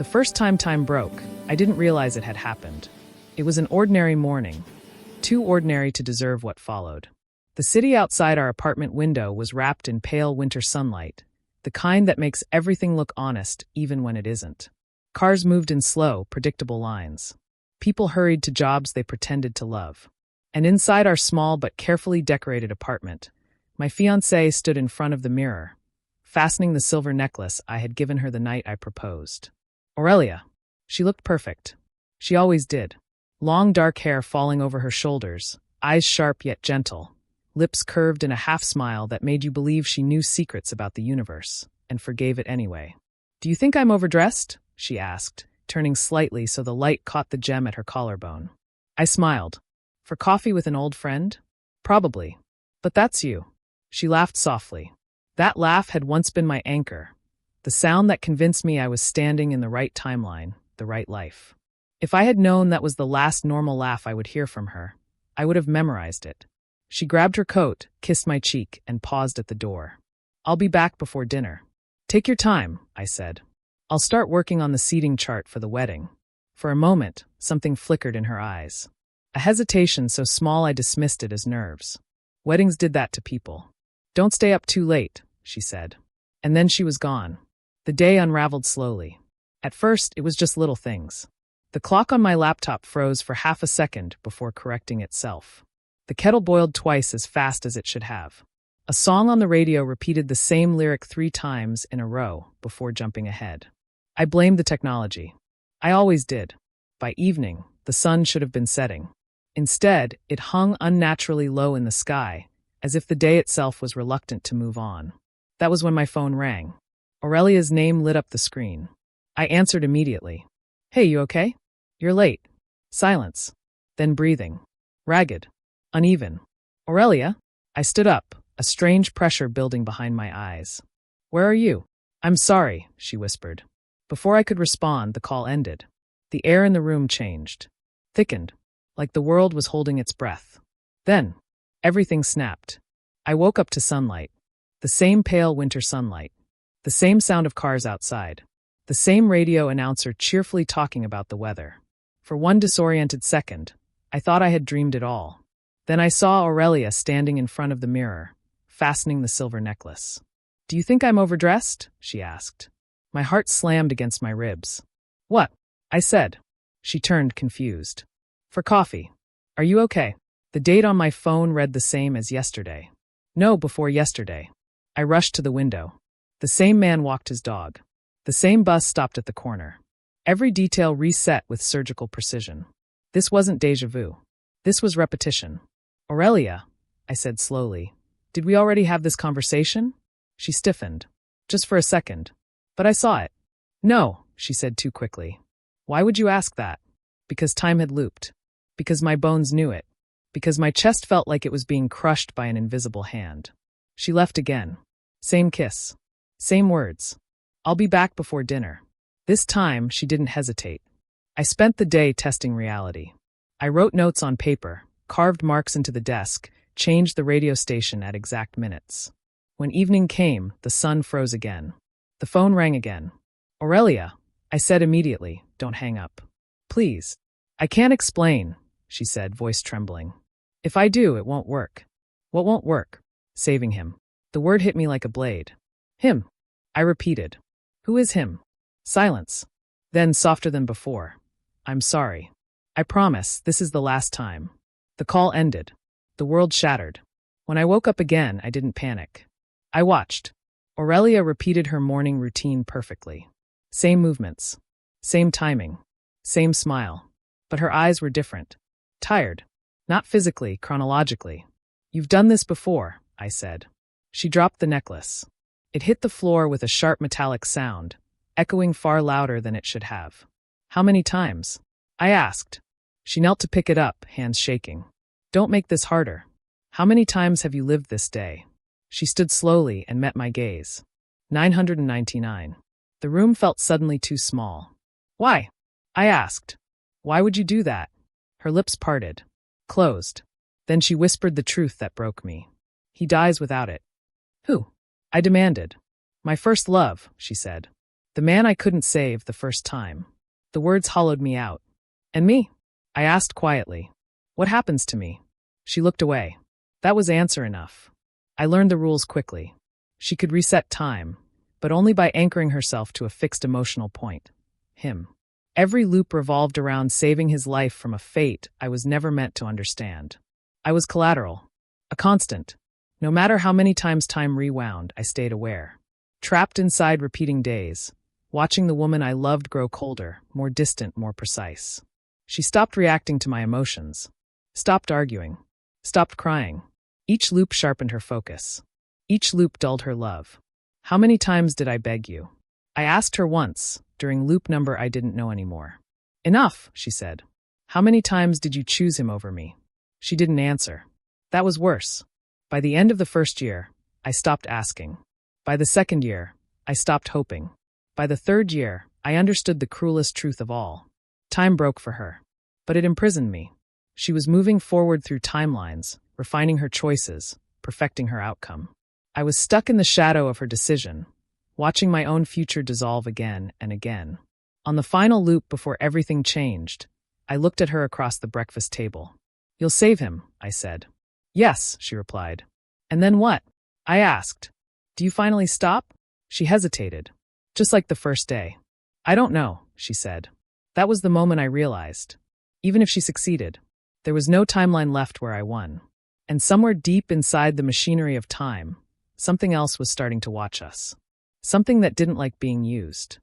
The first time time broke, I didn't realize it had happened. It was an ordinary morning, too ordinary to deserve what followed. The city outside our apartment window was wrapped in pale winter sunlight, the kind that makes everything look honest even when it isn't. Cars moved in slow, predictable lines. People hurried to jobs they pretended to love. And inside our small but carefully decorated apartment, my fiancée stood in front of the mirror, fastening the silver necklace I had given her the night I proposed. Aurelia. She looked perfect. She always did. Long dark hair falling over her shoulders, eyes sharp yet gentle, lips curved in a half-smile that made you believe she knew secrets about the universe, and forgave it anyway. "Do you think I'm overdressed?" she asked, turning slightly so the light caught the gem at her collarbone. I smiled. "For coffee with an old friend? Probably. But that's you." She laughed softly. That laugh had once been my anchor, the sound that convinced me I was standing in the right timeline, the right life. If I had known that was the last normal laugh I would hear from her, I would have memorized it. She grabbed her coat, kissed my cheek, and paused at the door. "I'll be back before dinner." "Take your time," I said. "I'll start working on the seating chart for the wedding." For a moment, something flickered in her eyes. A hesitation so small I dismissed it as nerves. Weddings did that to people. "Don't stay up too late," she said. And then she was gone. The day unraveled slowly. At first, it was just little things. The clock on my laptop froze for half a second before correcting itself. The kettle boiled twice as fast as it should have. A song on the radio repeated the same lyric 3 times in a row before jumping ahead. I blamed the technology. I always did. By evening, the sun should have been setting. Instead, it hung unnaturally low in the sky, as if the day itself was reluctant to move on. That was when my phone rang. Aurelia's name lit up the screen. I answered immediately. "Hey, you okay?" "You're late." Silence. Then breathing. Ragged. Uneven. "Aurelia?" I stood up, a strange pressure building behind my eyes. "Where are you?" "I'm sorry," she whispered. Before I could respond, the call ended. The air in the room changed. Thickened. Like the world was holding its breath. Then, everything snapped. I woke up to sunlight. The same pale winter sunlight. The same sound of cars outside. The same radio announcer cheerfully talking about the weather. For one disoriented second, I thought I had dreamed it all. Then I saw Aurelia standing in front of the mirror, fastening the silver necklace. "Do you think I'm overdressed?" she asked. My heart slammed against my ribs. "What?" I said. She turned, confused. "For coffee. Are you okay?" The date on my phone read the same as yesterday. No, before yesterday. I rushed to the window. The same man walked his dog. The same bus stopped at the corner. Every detail reset with surgical precision. This wasn't déjà vu. This was repetition. "Aurelia," I said slowly, "did we already have this conversation?" She stiffened. Just for a second. But I saw it. "No," she said too quickly. "Why would you ask that?" Because time had looped. Because my bones knew it. Because my chest felt like it was being crushed by an invisible hand. She left again. Same kiss. Same words. "I'll be back before dinner." This time, she didn't hesitate. I spent the day testing reality. I wrote notes on paper, carved marks into the desk, changed the radio station at exact minutes. When evening came, the sun froze again. The phone rang again. "Aurelia," I said immediately, "don't hang up. Please." "I can't explain," she said, voice trembling. "If I do, it won't work." "What won't work?" "Saving him." The word hit me like a blade. "Him," I repeated. "Who is him?" Silence. Then, softer than before. "I'm sorry. I promise, this is the last time." The call ended. The world shattered. When I woke up again, I didn't panic. I watched. Aurelia repeated her morning routine perfectly. Same movements. Same timing. Same smile. But her eyes were different. Tired. Not physically, chronologically. "You've done this before," I said. She dropped the necklace. It hit the floor with a sharp metallic sound, echoing far louder than it should have. "How many times?" I asked. She knelt to pick it up, hands shaking. "Don't make this harder. How many times have you lived this day?" She stood slowly and met my gaze. 999. The room felt suddenly too small. "Why?" I asked. "Why would you do that?" Her lips parted. Closed. Then she whispered the truth that broke me. "He dies without it." "Who?" I demanded. "My first love," she said. The man I couldn't save the first time. The words hollowed me out. And me? I asked quietly. What happens to me? She looked away. That was answer enough. I learned the rules quickly. She could reset time, but only by anchoring herself to a fixed emotional point. Him. Every loop revolved around saving his life from a fate I was never meant to understand. I was collateral. A constant. No matter how many times time rewound, I stayed aware. Trapped inside repeating days, watching the woman I loved grow colder, more distant, more precise. She stopped reacting to my emotions. Stopped arguing. Stopped crying. Each loop sharpened her focus. Each loop dulled her love. How many times did I beg you? I asked her once, during loop number I didn't know anymore. Enough, she said. How many times did you choose him over me? She didn't answer. That was worse. By the end of the first year, I stopped asking. By the second year, I stopped hoping. By the third year, I understood the cruelest truth of all. Time broke for her. But it imprisoned me. She was moving forward through timelines, refining her choices, perfecting her outcome. I was stuck in the shadow of her decision, watching my own future dissolve again and again. On the final loop before everything changed, I looked at her across the breakfast table. You'll save him, I said. Yes, she replied. And then what? I asked. Do you finally stop? She hesitated. Just like the first day. I don't know, she said. That was the moment I realized. Even if she succeeded, there was no timeline left where I won. And somewhere deep inside the machinery of time, something else was starting to watch us. Something that didn't like being used.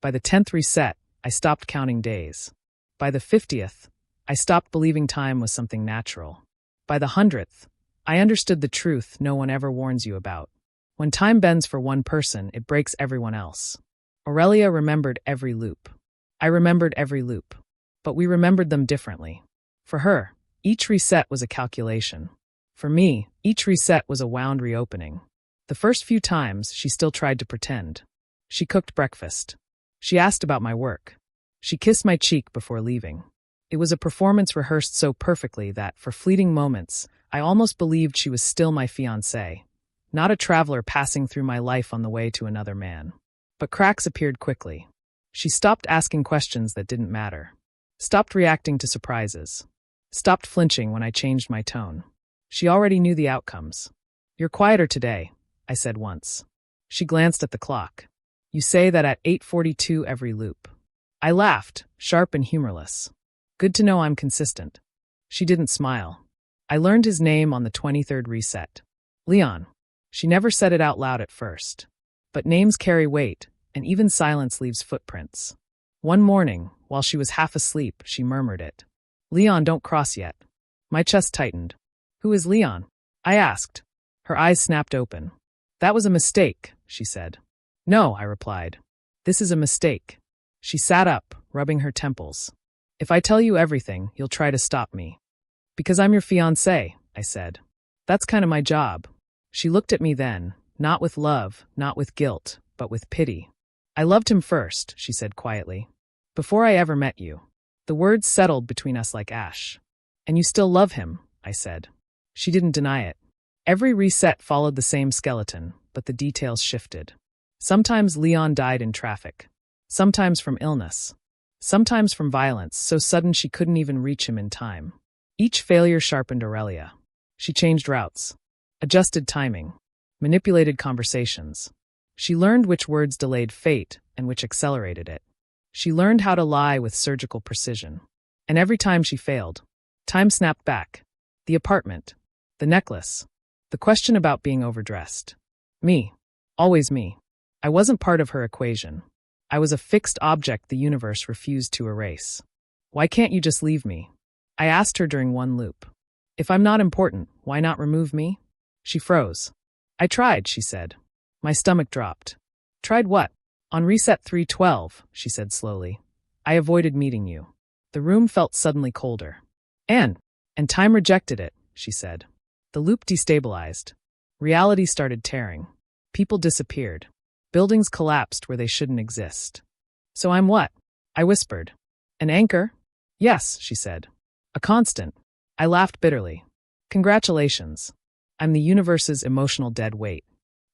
By the 10th reset, I stopped counting days. By the 50th, I stopped believing time was something natural. By the 100th, I understood the truth no one ever warns you about. When time bends for one person, it breaks everyone else. Aurelia remembered every loop. I remembered every loop. But we remembered them differently. For her, each reset was a calculation. For me, each reset was a wound reopening. The first few times, she still tried to pretend. She cooked breakfast. She asked about my work. She kissed my cheek before leaving. It was a performance rehearsed so perfectly that, for fleeting moments, I almost believed she was still my fiancée, not a traveler passing through my life on the way to another man. But cracks appeared quickly. She stopped asking questions that didn't matter. Stopped reacting to surprises. Stopped flinching when I changed my tone. She already knew the outcomes. You're quieter today, I said once. She glanced at the clock. You say that at 8:42 every loop. I laughed, sharp and humorless. Good to know I'm consistent. She didn't smile. I learned his name on the 23rd reset. Leon. She never said it out loud at first. But names carry weight, and even silence leaves footprints. One morning, while she was half asleep, she murmured it. Leon, don't cross yet. My chest tightened. Who is Leon? I asked. Her eyes snapped open. That was a mistake, she said. No, I replied. This is a mistake. She sat up, rubbing her temples. If I tell you everything, you'll try to stop me. Because I'm your fiancé, I said. That's kind of my job. She looked at me then, not with love, not with guilt, but with pity. I loved him first, she said quietly. Before I ever met you. The words settled between us like ash. And you still love him, I said. She didn't deny it. Every reset followed the same skeleton, but the details shifted. Sometimes Leon died in traffic. Sometimes from illness. Sometimes from violence, so sudden she couldn't even reach him in time. Each failure sharpened Aurelia. She changed routes. Adjusted timing. Manipulated conversations. She learned which words delayed fate and which accelerated it. She learned how to lie with surgical precision. And every time she failed, time snapped back. The apartment. The necklace. The question about being overdressed. Me. Always me. I wasn't part of her equation. I was a fixed object the universe refused to erase. Why can't you just leave me? I asked her during one loop. If I'm not important, why not remove me? She froze. I tried, she said. My stomach dropped. Tried what? On reset 312, she said slowly. I avoided meeting you. The room felt suddenly colder. And time rejected it, she said. The loop destabilized. Reality started tearing. People disappeared. Buildings collapsed where they shouldn't exist. So I'm what? I whispered. An anchor? Yes, she said. A constant. I laughed bitterly. Congratulations. I'm the universe's emotional dead weight.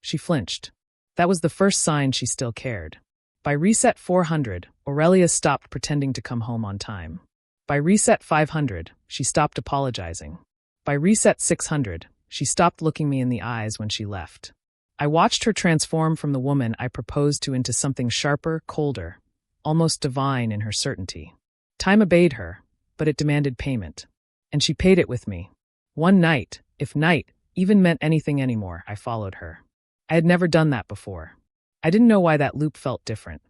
She flinched. That was the first sign she still cared. By reset 400, Aurelia stopped pretending to come home on time. By reset 500, she stopped apologizing. By reset 600, she stopped looking me in the eyes when she left. I watched her transform from the woman I proposed to into something sharper, colder, almost divine in her certainty. Time obeyed her, but it demanded payment. And she paid it with me. One night, if night even meant anything anymore, I followed her. I had never done that before. I didn't know why that loop felt different.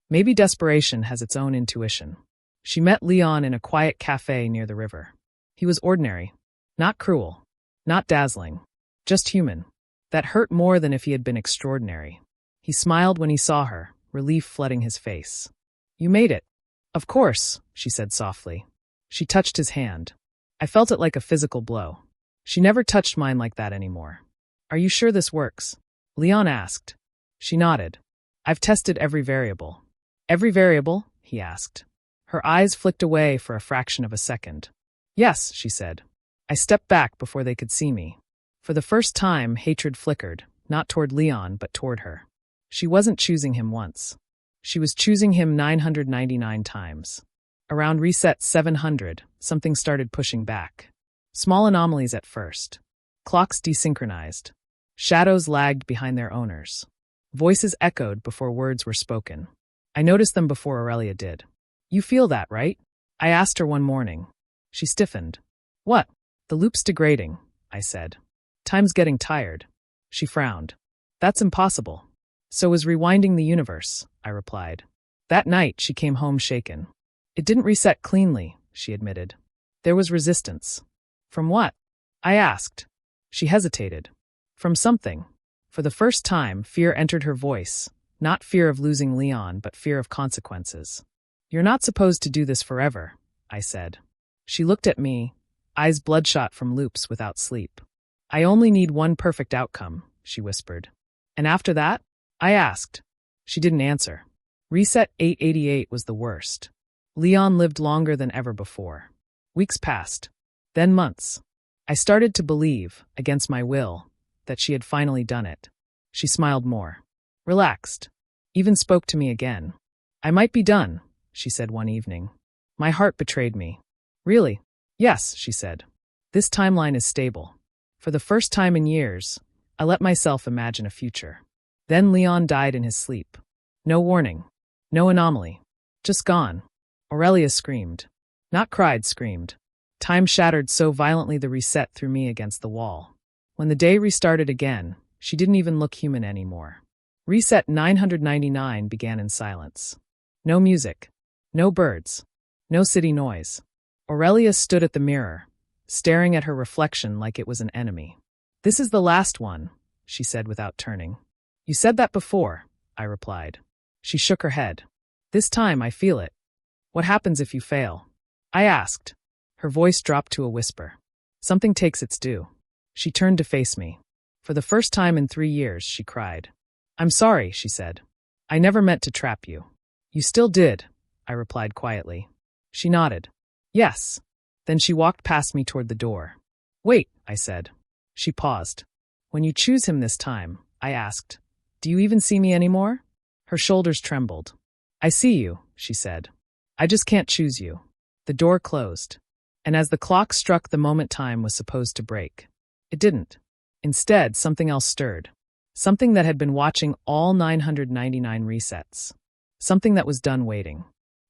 Maybe desperation has its own intuition. She met Leon in a quiet cafe near the river. He was ordinary, not cruel, not dazzling, just human. That hurt more than if he had been extraordinary. He smiled when he saw her, relief flooding his face. "You made it." "Of course," she said softly. She touched his hand. I felt it like a physical blow. She never touched mine like that anymore. "Are you sure this works?" Leon asked. She nodded. "I've tested every variable." "Every variable?" he asked. Her eyes flicked away for a fraction of a second. "Yes," she said. I stepped back before they could see me. For the first time, hatred flickered, not toward Leon, but toward her. She wasn't choosing him once. She was choosing him 999 times. Around reset 700, something started pushing back. Small anomalies at first. Clocks desynchronized. Shadows lagged behind their owners. Voices echoed before words were spoken. I noticed them before Aurelia did. "You feel that, right?" I asked her one morning. She stiffened. "What?" "The loop's degrading," I said. "Time's getting tired." She frowned. "That's impossible." "So is rewinding the universe," I replied. That night, she came home shaken. "It didn't reset cleanly," she admitted. "There was resistance." "From what?" I asked. She hesitated. "From something." For the first time, fear entered her voice, not fear of losing Leon, but fear of consequences. "You're not supposed to do this forever," I said. She looked at me, eyes bloodshot from loops without sleep. "I only need one perfect outcome," she whispered. "And after that?" I asked. She didn't answer. Reset 888 was the worst. Leon lived longer than ever before. Weeks passed. Then months. I started to believe, against my will, that she had finally done it. She smiled more. Relaxed. Even spoke to me again. "I might be done," she said one evening. My heart betrayed me. "Really?" "Yes," she said. "This timeline is stable." For the first time in years, I let myself imagine a future. Then Leon died in his sleep. No warning. No anomaly. Just gone. Aurelia screamed. Not cried, screamed. Time shattered so violently the reset threw me against the wall. When the day restarted again, she didn't even look human anymore. Reset 999 began in silence. No music. No birds. No city noise. Aurelia stood at the mirror, staring at her reflection like it was an enemy. "This is the last one," she said without turning. "You said that before," I replied. She shook her head. "This time I feel it." "What happens if you fail?" I asked. Her voice dropped to a whisper. "Something takes its due." She turned to face me. For the first time in 3 years, she cried. "I'm sorry," she said. "I never meant to trap you." "You still did," I replied quietly. She nodded. "Yes." Then she walked past me toward the door. "Wait," I said. She paused. "When you choose him this time," I asked, "do you even see me anymore?" Her shoulders trembled. "I see you," she said. "I just can't choose you." The door closed. And as the clock struck the moment time was supposed to break, it didn't. Instead, something else stirred. Something that had been watching all 999 resets. Something that was done waiting.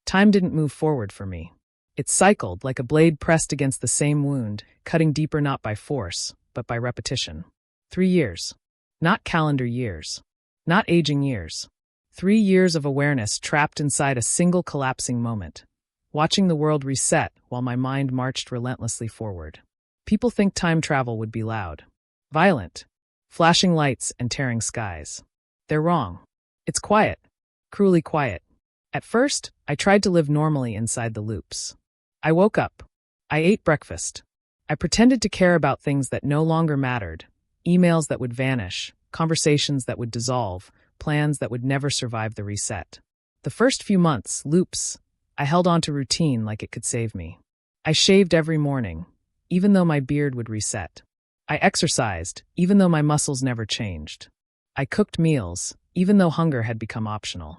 Time didn't move forward for me. It cycled like a blade pressed against the same wound, cutting deeper not by force, but by repetition. 3 years. Not calendar years. Not aging years. 3 years of awareness trapped inside a single collapsing moment, watching the world reset while my mind marched relentlessly forward. People think time travel would be loud, violent, flashing lights and tearing skies. They're wrong. It's quiet, cruelly quiet. At first, I tried to live normally inside the loops. I woke up. I ate breakfast. I pretended to care about things that no longer mattered, emails that would vanish, conversations that would dissolve, plans that would never survive the reset. The first few months, loops, I held on to routine like it could save me. I shaved every morning, even though my beard would reset. I exercised, even though my muscles never changed. I cooked meals, even though hunger had become optional.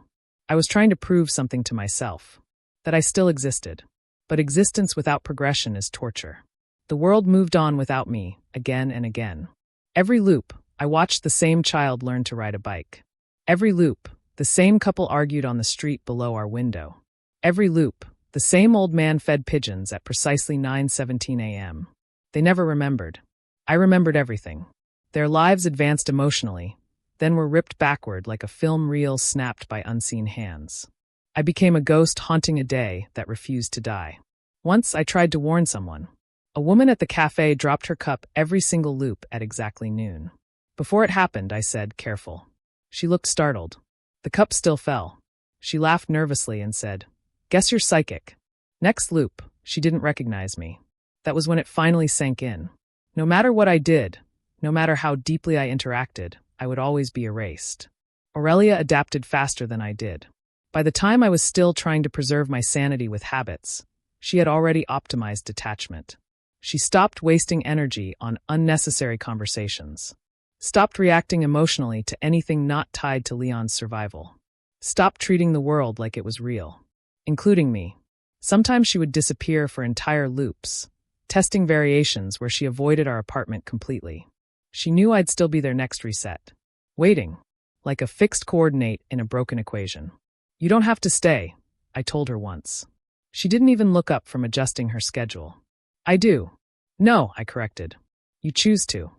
I was trying to prove something to myself. That I still existed. But existence without progression is torture. The world moved on without me, again and again. Every loop, I watched the same child learn to ride a bike. Every loop, the same couple argued on the street below our window. Every loop, the same old man fed pigeons at precisely 9:17 a.m. They never remembered. I remembered everything. Their lives advanced emotionally, then were ripped backward like a film reel snapped by unseen hands. I became a ghost haunting a day that refused to die. Once I tried to warn someone. A woman at the cafe dropped her cup every single loop at exactly noon. Before it happened, I said, "Careful." She looked startled. The cup still fell. She laughed nervously and said, "Guess you're psychic." Next loop, she didn't recognize me. That was when it finally sank in. No matter what I did, no matter how deeply I interacted, I would always be erased. Aurelia adapted faster than I did. By the time I was still trying to preserve my sanity with habits, she had already optimized detachment. She stopped wasting energy on unnecessary conversations. Stopped reacting emotionally to anything not tied to Leon's survival. Stopped treating the world like it was real, including me. Sometimes she would disappear for entire loops, testing variations where she avoided our apartment completely. She knew I'd still be there next reset. Waiting, like a fixed coordinate in a broken equation. "You don't have to stay," I told her once. She didn't even look up from adjusting her schedule. "I do." "No," I corrected. "You choose to."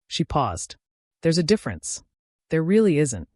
She paused. "There's a difference." "There really isn't."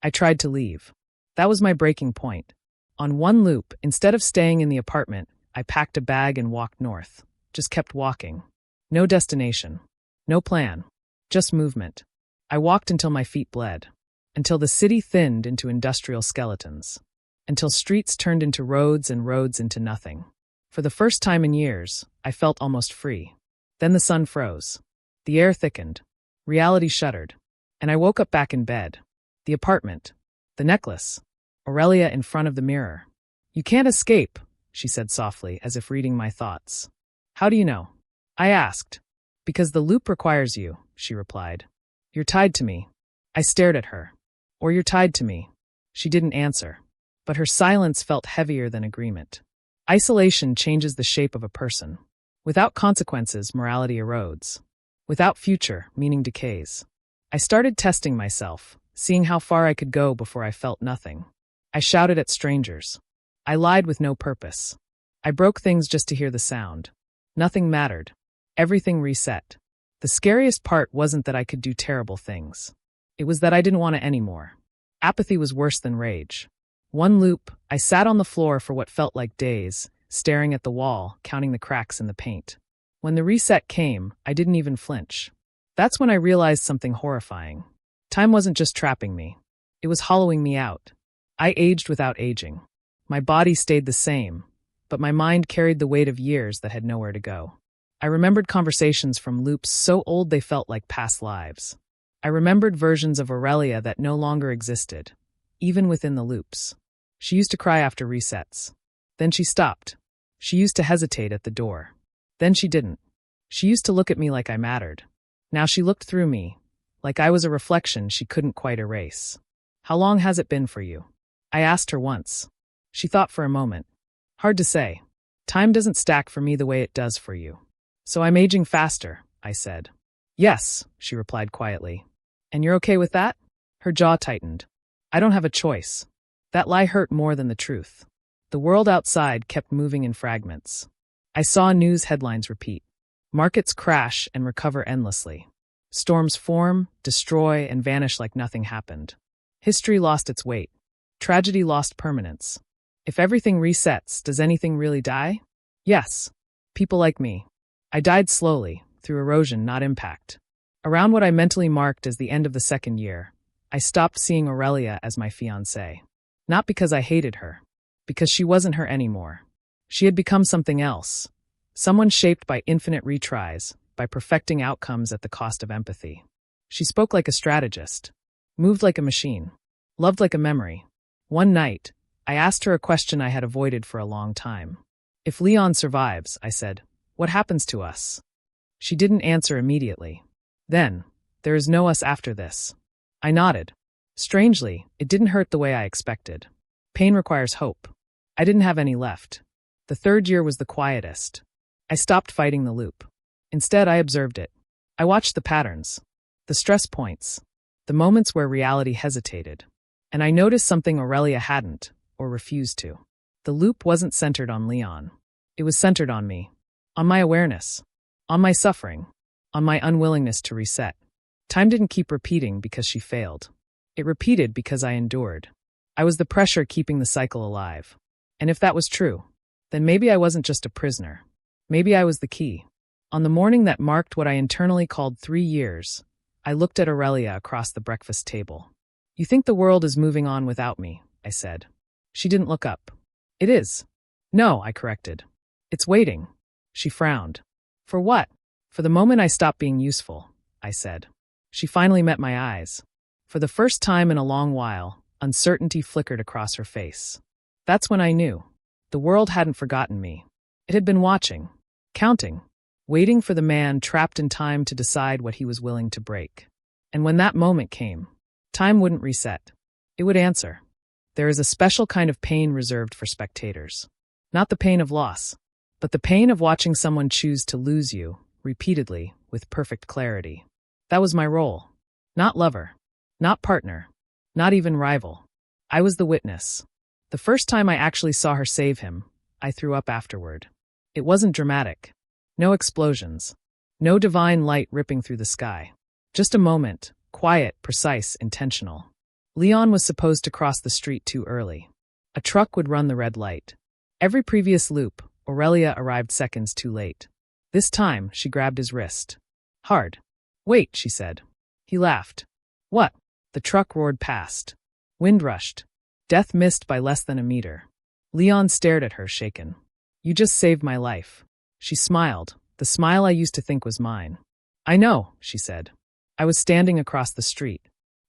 I tried to leave. That was my breaking point. On one loop, instead of staying in the apartment, I packed a bag and walked north. Just kept walking. No destination. No plan. Just movement. I walked until my feet bled. Until the city thinned into industrial skeletons. Until streets turned into roads and roads into nothing. For the first time in years, I felt almost free. Then the sun froze. The air thickened. Reality shuddered. And I woke up back in bed. The apartment. The necklace. Aurelia in front of the mirror. "You can't escape," she said softly, as if reading my thoughts. "How do you know?" I asked. "Because the loop requires you," she replied. "You're tied to me." I stared at her. "Or you're tied to me." She didn't answer. But her silence felt heavier than agreement. Isolation changes the shape of a person. Without consequences, morality erodes. Without future, meaning decays. I started testing myself, seeing how far I could go before I felt nothing. I shouted at strangers. I lied with no purpose. I broke things just to hear the sound. Nothing mattered. Everything reset. The scariest part wasn't that I could do terrible things. It was that I didn't want it anymore. Apathy was worse than rage. One loop, I sat on the floor for what felt like days, staring at the wall, counting the cracks in the paint. When the reset came, I didn't even flinch. That's when I realized something horrifying. Time wasn't just trapping me. It was hollowing me out. I aged without aging. My body stayed the same, but my mind carried the weight of years that had nowhere to go. I remembered conversations from loops so old they felt like past lives. I remembered versions of Aurelia that no longer existed, even within the loops. She used to cry after resets. Then she stopped. She used to hesitate at the door. Then she didn't. She used to look at me like I mattered. Now she looked through me, like I was a reflection she couldn't quite erase. "How long has it been for you?" I asked her once. She thought for a moment. "Hard to say. Time doesn't stack for me the way it does for you." "So I'm aging faster," I said. "Yes," she replied quietly. "And you're okay with that?" Her jaw tightened. "I don't have a choice." That lie hurt more than the truth. The world outside kept moving in fragments. I saw news headlines repeat. Markets crash and recover endlessly. Storms form, destroy, and vanish like nothing happened. History lost its weight. Tragedy lost permanence. If everything resets, does anything really die? Yes. People like me. I died slowly, through erosion, not impact. Around what I mentally marked as the end of the second year, I stopped seeing Aurelia as my fiancée. Not because I hated her. Because she wasn't her anymore. She had become something else. Someone shaped by infinite retries, by perfecting outcomes at the cost of empathy. She spoke like a strategist. Moved like a machine. Loved like a memory. One night, I asked her a question I had avoided for a long time. "If Leon survives," I said, "what happens to us?" She didn't answer immediately. Then, "There is no us after this." I nodded. Strangely, it didn't hurt the way I expected. Pain requires hope. I didn't have any left. The third year was the quietest. I stopped fighting the loop. Instead, I observed it. I watched the patterns, the stress points, the moments where reality hesitated. And I noticed something Aurelia hadn't, or refused to. The loop wasn't centered on Leon. It was centered on me, on my awareness, on my suffering, on my unwillingness to reset. Time didn't keep repeating because she failed. It repeated because I endured. I was the pressure keeping the cycle alive. And if that was true, then maybe I wasn't just a prisoner. Maybe I was the key. On the morning that marked what I internally called 3 years, I looked at Aurelia across the breakfast table. "You think the world is moving on without me," I said. She didn't look up. "It is." "No," I corrected. "It's waiting." She frowned. "For what?" "For the moment I stop being useful," I said. She finally met my eyes. For the first time in a long while, uncertainty flickered across her face. That's when I knew. The world hadn't forgotten me. It had been watching, counting, waiting for the man trapped in time to decide what he was willing to break. And when that moment came, time wouldn't reset. It would answer. There is a special kind of pain reserved for spectators. Not the pain of loss, but the pain of watching someone choose to lose you, repeatedly, with perfect clarity. That was my role. Not lover. Not partner. Not even rival. I was the witness. The first time I actually saw her save him, I threw up afterward. It wasn't dramatic. No explosions. No divine light ripping through the sky. Just a moment, quiet, precise, intentional. Leon was supposed to cross the street too early. A truck would run the red light. Every previous loop, Aurelia arrived seconds too late. This time, she grabbed his wrist. Hard. "Wait," she said. He laughed. "What?" The truck roared past. Wind rushed. Death missed by less than a meter. Leon stared at her, shaken. "You just saved my life." She smiled, the smile I used to think was mine. "I know," she said. I was standing across the street.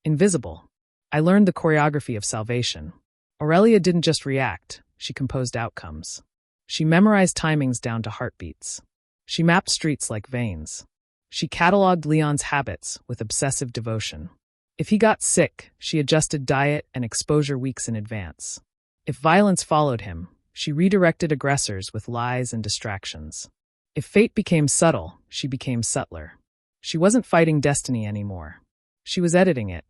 Invisible. I learned the choreography of salvation. Aurelia didn't just react, she composed outcomes. She memorized timings down to heartbeats. She mapped streets like veins. She cataloged Leon's habits with obsessive devotion. If he got sick, she adjusted diet and exposure weeks in advance. If violence followed him, she redirected aggressors with lies and distractions. If fate became subtle, she became subtler. She wasn't fighting destiny anymore. She was editing it.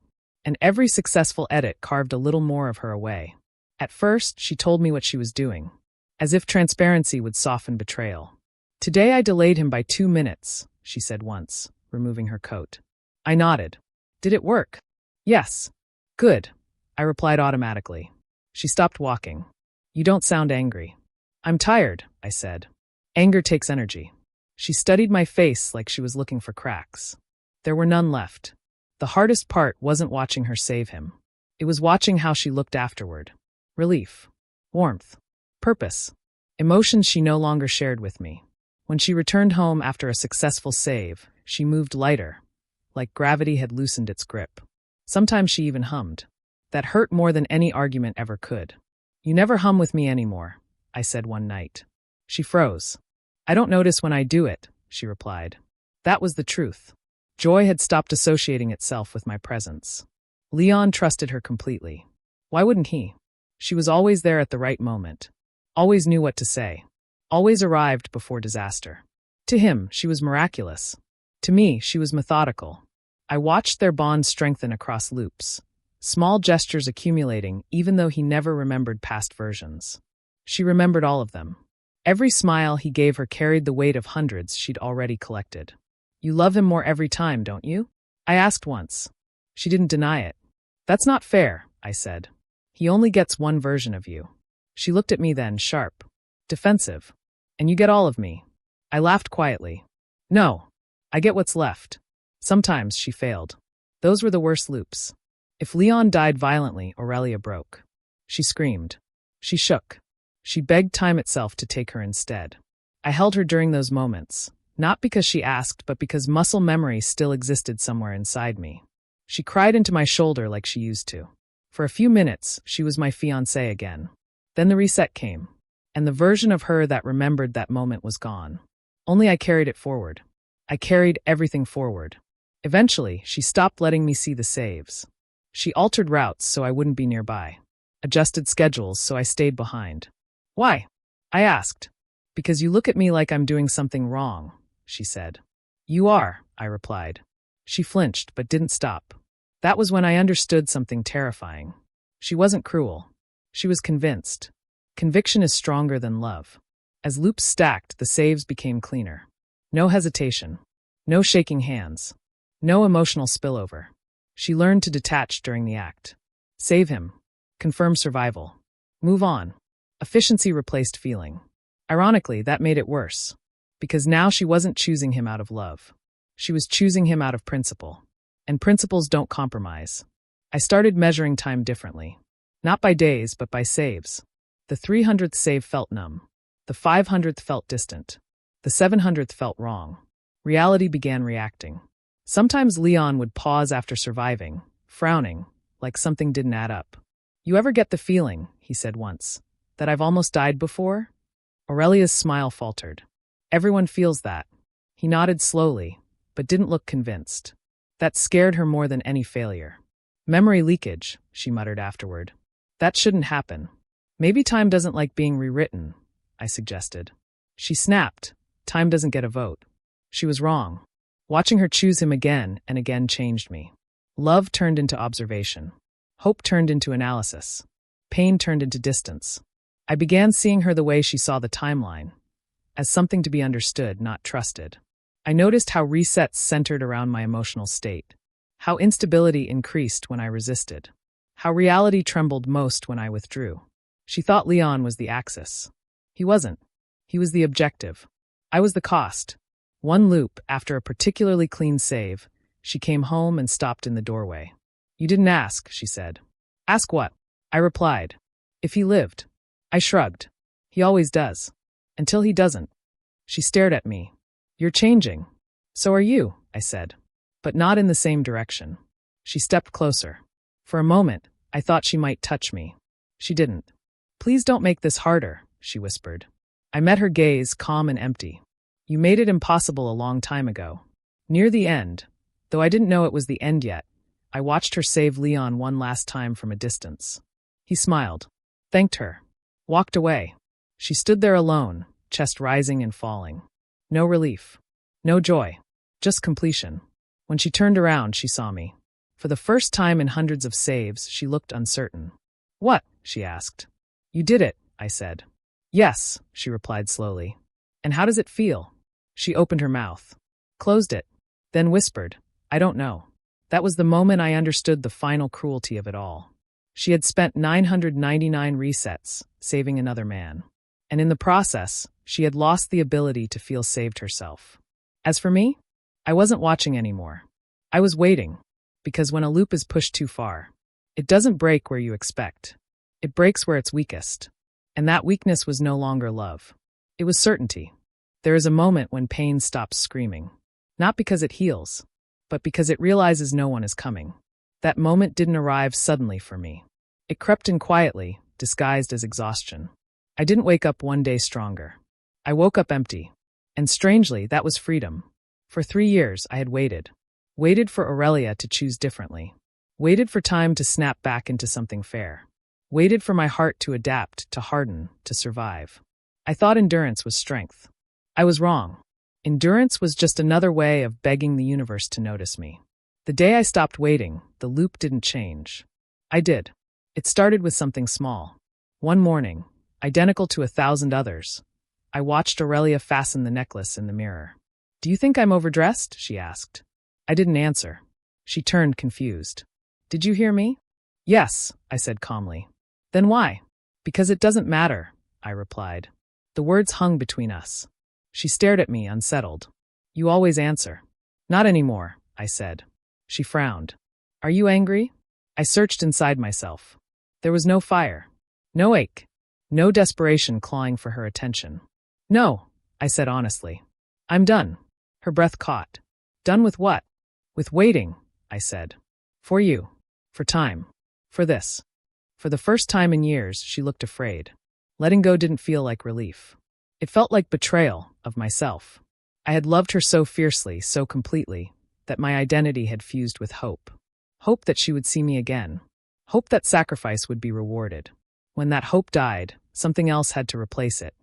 And every successful edit carved a little more of her away. At first, she told me what she was doing, as if transparency would soften betrayal. "Today I delayed him by 2 minutes," she said once, removing her coat. I nodded. "Did it work?" "Yes." "Good," I replied automatically. She stopped walking. "You don't sound angry." "I'm tired," I said. "Anger takes energy." She studied my face like she was looking for cracks. There were none left. The hardest part wasn't watching her save him. It was watching how she looked afterward. Relief. Warmth. Purpose. Emotions she no longer shared with me. When she returned home after a successful save, she moved lighter, like gravity had loosened its grip. Sometimes she even hummed. That hurt more than any argument ever could. "You never hum with me anymore," I said one night. She froze. "I don't notice when I do it," she replied. That was the truth. Joy had stopped associating itself with my presence. Leon trusted her completely. Why wouldn't he? She was always there at the right moment. Always knew what to say. Always arrived before disaster. To him, she was miraculous. To me, she was methodical. I watched their bond strengthen across loops, small gestures accumulating even though he never remembered past versions. She remembered all of them. Every smile he gave her carried the weight of hundreds she'd already collected. "You love him more every time, don't you?" I asked once. She didn't deny it. "That's not fair," I said. "He only gets one version of you." She looked at me then, sharp, defensive. "And you get all of me." I laughed quietly. "No, I get what's left." Sometimes she failed. Those were the worst loops. If Leon died violently, Aurelia broke. She screamed. She shook. She begged time itself to take her instead. I held her during those moments, not because she asked, but because muscle memory still existed somewhere inside me. She cried into my shoulder like she used to. For a few minutes, she was my fiancée again. Then the reset came, and the version of her that remembered that moment was gone. Only I carried it forward. I carried everything forward. Eventually, she stopped letting me see the saves. She altered routes so I wouldn't be nearby. adjusted schedules so I stayed behind. Why? I asked. Because you look at me like I'm doing something wrong, she said. You are, I replied. She flinched but didn't stop. That was when I understood something terrifying. She wasn't cruel. She was convinced. Conviction is stronger than love. As loops stacked, the saves became cleaner. No hesitation. No shaking hands. No emotional spillover. She learned to detach during the act. Save him. Confirm survival. Move on. Efficiency replaced feeling. Ironically, that made it worse. Because now she wasn't choosing him out of love. She was choosing him out of principle. And principles don't compromise. I started measuring time differently. Not by days, but by saves. The 300th save felt numb. The 500th felt distant. The 700th felt wrong. Reality began reacting. Sometimes Leon would pause after surviving, frowning, like something didn't add up. You ever get the feeling, he said once, that I've almost died before? Aurelia's smile faltered. Everyone feels that. He nodded slowly, but didn't look convinced. That scared her more than any failure. Memory leakage, she muttered afterward. That shouldn't happen. Maybe time doesn't like being rewritten, I suggested. She snapped. Time doesn't get a vote. She was wrong. Watching her choose him again and again changed me. Love turned into observation. Hope turned into analysis. Pain turned into distance. I began seeing her the way she saw the timeline, as something to be understood, not trusted. I noticed how resets centered around my emotional state, how instability increased when I resisted, how reality trembled most when I withdrew. She thought Leon was the axis. He wasn't. He was the objective. I was the cost. One loop, after a particularly clean save, she came home and stopped in the doorway. You didn't ask, she said. Ask what? I replied. If he lived. I shrugged. He always does. Until he doesn't. She stared at me. You're changing. So are you, I said. But not in the same direction. She stepped closer. For a moment, I thought she might touch me. She didn't. Please don't make this harder, she whispered. I met her gaze, calm and empty. You made it impossible a long time ago. Near the end, though I didn't know it was the end yet, I watched her save Leon one last time from a distance. He smiled, thanked her, walked away. She stood there alone, chest rising and falling. No relief. No joy. Just completion. When she turned around, she saw me. For the first time in hundreds of saves, she looked uncertain. What? She asked. You did it, I said. Yes, she replied slowly. And how does it feel? She opened her mouth, closed it, then whispered, I don't know. That was the moment I understood the final cruelty of it all. She had spent 999 resets, saving another man. And in the process, she had lost the ability to feel saved herself. As for me, I wasn't watching anymore. I was waiting, because when a loop is pushed too far, it doesn't break where you expect. It breaks where it's weakest. And that weakness was no longer love. It was certainty. There is a moment when pain stops screaming. Not because it heals, but because it realizes no one is coming. That moment didn't arrive suddenly for me. It crept in quietly, disguised as exhaustion. I didn't wake up one day stronger. I woke up empty. And strangely, that was freedom. For 3 years, I had waited. Waited for Aurelia to choose differently. Waited for time to snap back into something fair. Waited for my heart to adapt, to harden, to survive. I thought endurance was strength. I was wrong. Endurance was just another way of begging the universe to notice me. The day I stopped waiting, the loop didn't change. I did. It started with something small. One morning, identical to 1,000 others, I watched Aurelia fasten the necklace in the mirror. Do you think I'm overdressed? She asked. I didn't answer. She turned confused. Did you hear me? Yes, I said calmly. Then why? Because it doesn't matter, I replied. The words hung between us. She stared at me, unsettled. You always answer. Not anymore, I said. She frowned. Are you angry? I searched inside myself. There was no fire. No ache. No desperation clawing for her attention. No, I said honestly. I'm done. Her breath caught. Done with what? With waiting, I said. For you. For time. For this. For the first time in years, she looked afraid. Letting go didn't feel like relief. It felt like betrayal of myself. I had loved her so fiercely, so completely, that my identity had fused with hope. Hope that she would see me again. Hope that sacrifice would be rewarded. When that hope died, something else had to replace it.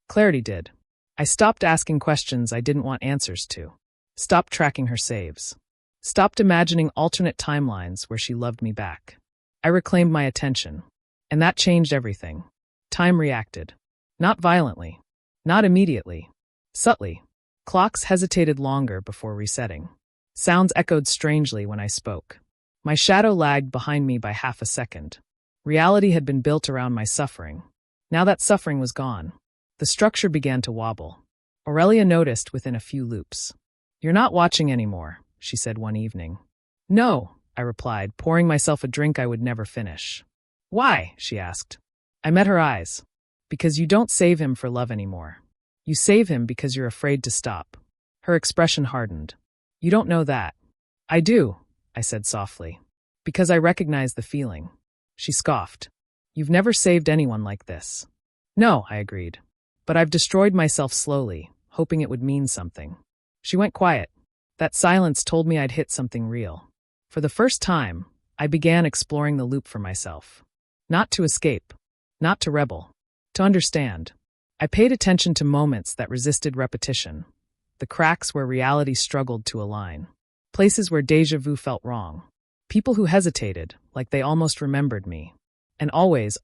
Clarity did. I stopped asking questions I didn't want answers to. Stopped tracking her saves. Stopped imagining alternate timelines where she loved me back. I reclaimed my attention. And that changed everything. Time reacted. Not violently. Not immediately. Subtly. Clocks hesitated longer before resetting. Sounds echoed strangely when I spoke. My shadow lagged behind me by half a second. Reality had been built around my suffering. Now that suffering was gone. The structure began to wobble. Aurelia noticed within a few loops. "You're not watching anymore," she said one evening. "No," I replied, pouring myself a drink I would never finish. "Why?" she asked. I met her eyes. "Because you don't save him for love anymore. You save him because you're afraid to stop." Her expression hardened. "You don't know that." "I do," I said softly. "Because I recognize the feeling." She scoffed. "You've never saved anyone like this." "No," I agreed. "But I've destroyed myself slowly, hoping it would mean something." She went quiet. That silence told me I'd hit something real. For the first time, I began exploring the loop for myself. Not to escape. Not to rebel. To understand. I paid attention to moments that resisted repetition. The cracks where reality struggled to align. Places where déjà vu felt wrong. People who hesitated, like they almost remembered me. And always,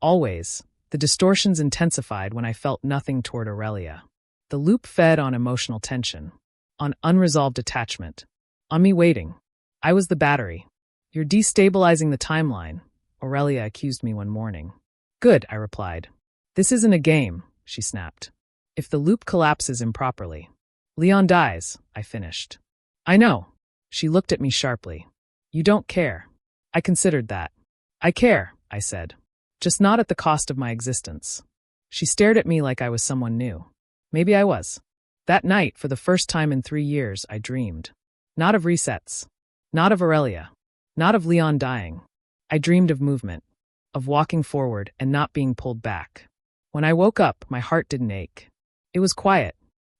the distortions intensified when I felt nothing toward Aurelia. The loop fed on emotional tension. On unresolved attachment. On me waiting. I was the battery. "You're destabilizing the timeline," Aurelia accused me one morning. "Good," I replied. "This isn't a game," she snapped. "If the loop collapses improperly, Leon dies," I finished. "I know." She looked at me sharply. "You don't care." I considered that. "I care," I said. "Just not at the cost of my existence." She stared at me like I was someone new. Maybe I was. That night, for the first time in 3 years, I dreamed. Not of resets. Not of Aurelia. Not of Leon dying. I dreamed of movement. Of walking forward and not being pulled back. When I woke up, my heart didn't ache. It was quiet.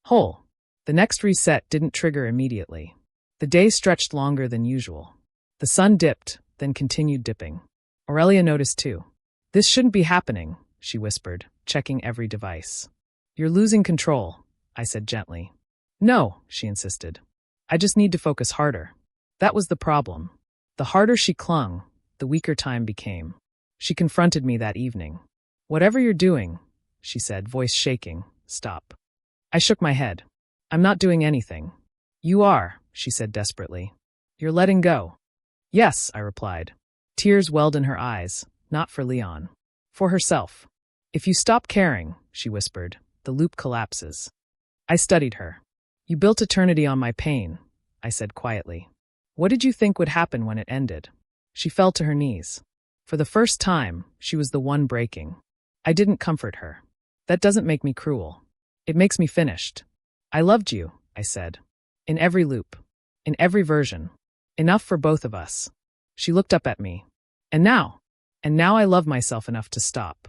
Whole. The next reset didn't trigger immediately. The day stretched longer than usual. The sun dipped, then continued dipping. Aurelia noticed too. "This shouldn't be happening," she whispered, checking every device. "You're losing control," I said gently. "No," she insisted. "I just need to focus harder." That was the problem. The harder she clung, the weaker time became. She confronted me that evening. "Whatever you're doing," she said, voice shaking, "stop." I shook my head. "I'm not doing anything." "You are," she said desperately. "You're letting go." "Yes," I replied. Tears welled in her eyes, not for Leon. For herself. "If you stop caring," she whispered, "the loop collapses." I studied her. "You built eternity on my pain," I said quietly. "What did you think would happen when it ended?" She fell to her knees. For the first time, she was the one breaking. I didn't comfort her. "That doesn't make me cruel. It makes me finished." "I loved you," I said. "In every loop. In every version. Enough for both of us." She looked up at me. And now I love myself enough to stop."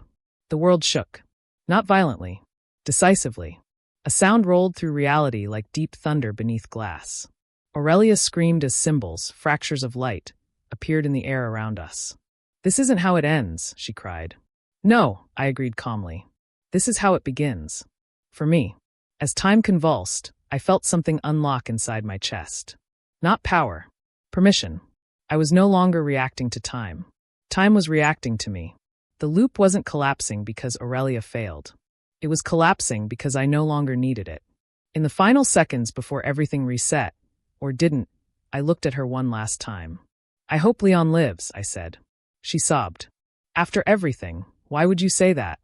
The world shook. Not violently. Decisively. A sound rolled through reality like deep thunder beneath glass. Aurelia screamed as symbols, fractures of light, appeared in the air around us. "This isn't how it ends," she cried. "No," I agreed calmly. "This is how it begins." For me. As time convulsed, I felt something unlock inside my chest. Not power. Permission. I was no longer reacting to time. Time was reacting to me. The loop wasn't collapsing because Aurelia failed. It was collapsing because I no longer needed it. In the final seconds before everything reset, or didn't, I looked at her one last time. "I hope Leon lives," I said. She sobbed. "After everything, why would you say that?"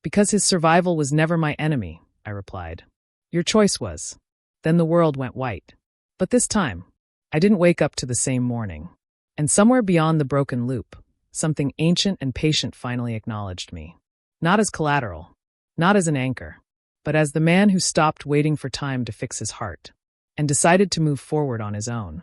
"Because his survival was never my enemy," I replied. "Your choice was." Then the world went white. But this time, I didn't wake up to the same morning. And somewhere beyond the broken loop, something ancient and patient finally acknowledged me. Not as collateral. Not as an anchor. But as the man who stopped waiting for time to fix his heart. And decided to move forward on his own.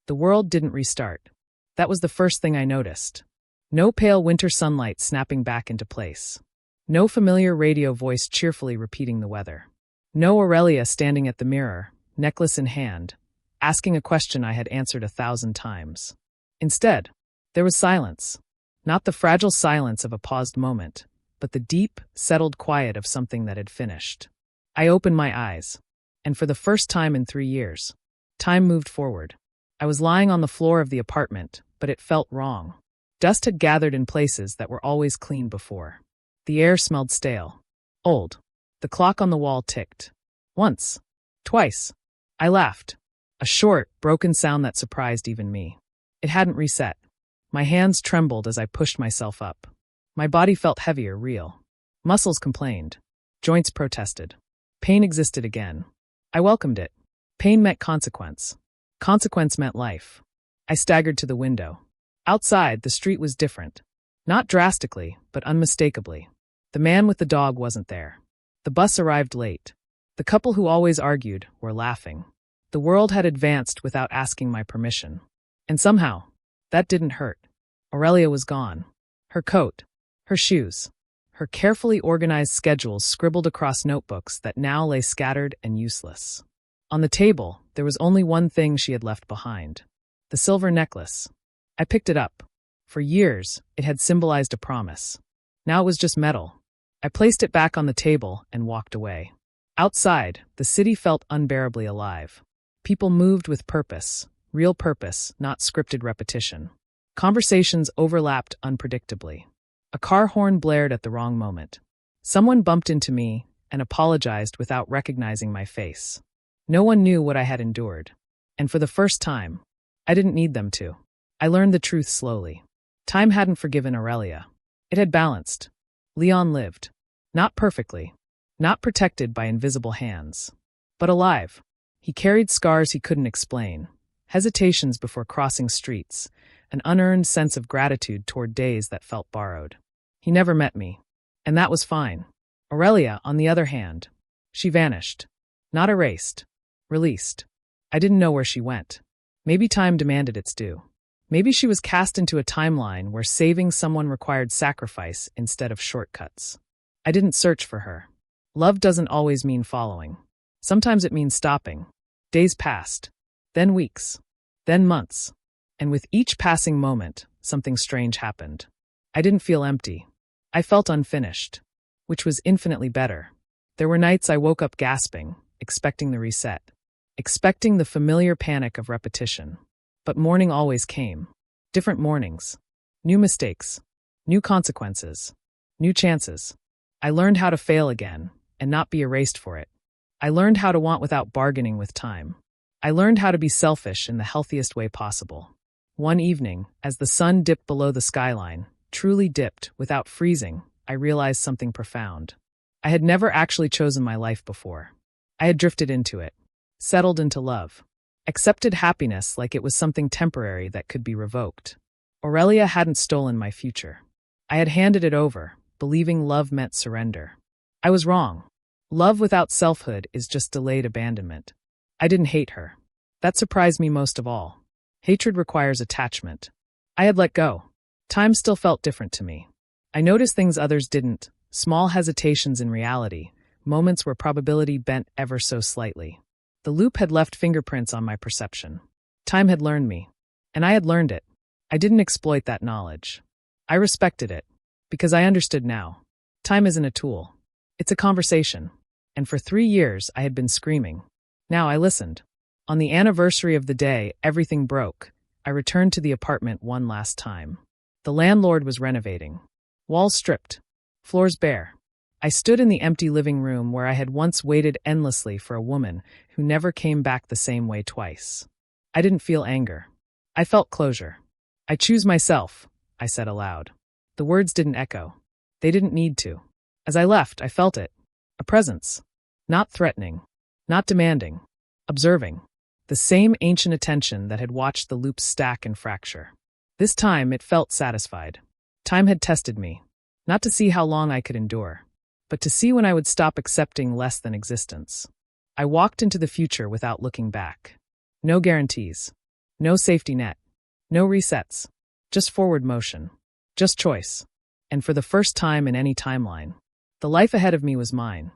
The world didn't restart. That was the first thing I noticed. No pale winter sunlight snapping back into place. No familiar radio voice cheerfully repeating the weather. No Aurelia standing at the mirror, necklace in hand, asking a question I had answered 1,000 times. Instead, there was silence. Not the fragile silence of a paused moment, but the deep, settled quiet of something that had finished. I opened my eyes, and for the first time in 3 years, time moved forward. I was lying on the floor of the apartment, but it felt wrong. Dust had gathered in places that were always clean before. The air smelled stale. Old. The clock on the wall ticked. Once. Twice. I laughed. A short, broken sound that surprised even me. It hadn't reset. My hands trembled as I pushed myself up. My body felt heavier, real. Muscles complained. Joints protested. Pain existed again. I welcomed it. Pain meant consequence. Consequence meant life. I staggered to the window. Outside, the street was different. Not drastically, but unmistakably. The man with the dog wasn't there. The bus arrived late. The couple who always argued were laughing. The world had advanced without asking my permission. And somehow, that didn't hurt. Aurelia was gone. Her coat, her shoes, her carefully organized schedules scribbled across notebooks that now lay scattered and useless. On the table, there was only one thing she had left behind. The silver necklace. I picked it up. For years, it had symbolized a promise. Now it was just metal. I placed it back on the table and walked away. Outside, the city felt unbearably alive. People moved with purpose, real purpose, not scripted repetition. Conversations overlapped unpredictably. A car horn blared at the wrong moment. Someone bumped into me and apologized without recognizing my face. No one knew what I had endured. And for the first time, I didn't need them to. I learned the truth slowly. Time hadn't forgiven Aurelia. It had balanced. Leon lived. Not perfectly. Not protected by invisible hands. But alive. He carried scars he couldn't explain. Hesitations before crossing streets. An unearned sense of gratitude toward days that felt borrowed. He never met me. And that was fine. Aurelia, on the other hand, she vanished. Not erased. Released. I didn't know where she went. Maybe time demanded its due. Maybe she was cast into a timeline where saving someone required sacrifice instead of shortcuts. I didn't search for her. Love doesn't always mean following. Sometimes it means stopping. Days passed. Then weeks. Then months. And with each passing moment, something strange happened. I didn't feel empty. I felt unfinished. Which was infinitely better. There were nights I woke up gasping, expecting the reset. Expecting the familiar panic of repetition. But morning always came. Different mornings. New mistakes. New consequences. New chances. I learned how to fail again, and not be erased for it. I learned how to want without bargaining with time. I learned how to be selfish in the healthiest way possible. One evening, as the sun dipped below the skyline, truly dipped, without freezing, I realized something profound. I had never actually chosen my life before. I had drifted into it. Settled into love. Accepted happiness like it was something temporary that could be revoked. Aurelia hadn't stolen my future. I had handed it over, believing love meant surrender. I was wrong. Love without selfhood is just delayed abandonment. I didn't hate her. That surprised me most of all. Hatred requires attachment. I had let go. Time still felt different to me. I noticed things others didn't, small hesitations in reality, moments where probability bent ever so slightly. The loop had left fingerprints on my perception. Time had learned me. And I had learned it. I didn't exploit that knowledge. I respected it. Because I understood now. Time isn't a tool. It's a conversation. And for 3 years, I had been screaming. Now I listened. On the anniversary of the day everything broke, I returned to the apartment one last time. The landlord was renovating. Walls stripped. Floors bare. I stood in the empty living room where I had once waited endlessly for a woman who never came back the same way twice. I didn't feel anger. I felt closure. I choose myself, I said aloud. The words didn't echo. They didn't need to. As I left, I felt it. A presence. Not threatening. Not demanding. Observing. The same ancient attention that had watched the loops stack and fracture. This time it felt satisfied. Time had tested me. Not to see how long I could endure, but to see when I would stop accepting less than existence. I walked into the future without looking back. No guarantees. No safety net. No resets. Just forward motion. Just choice. And for the first time in any timeline, the life ahead of me was mine.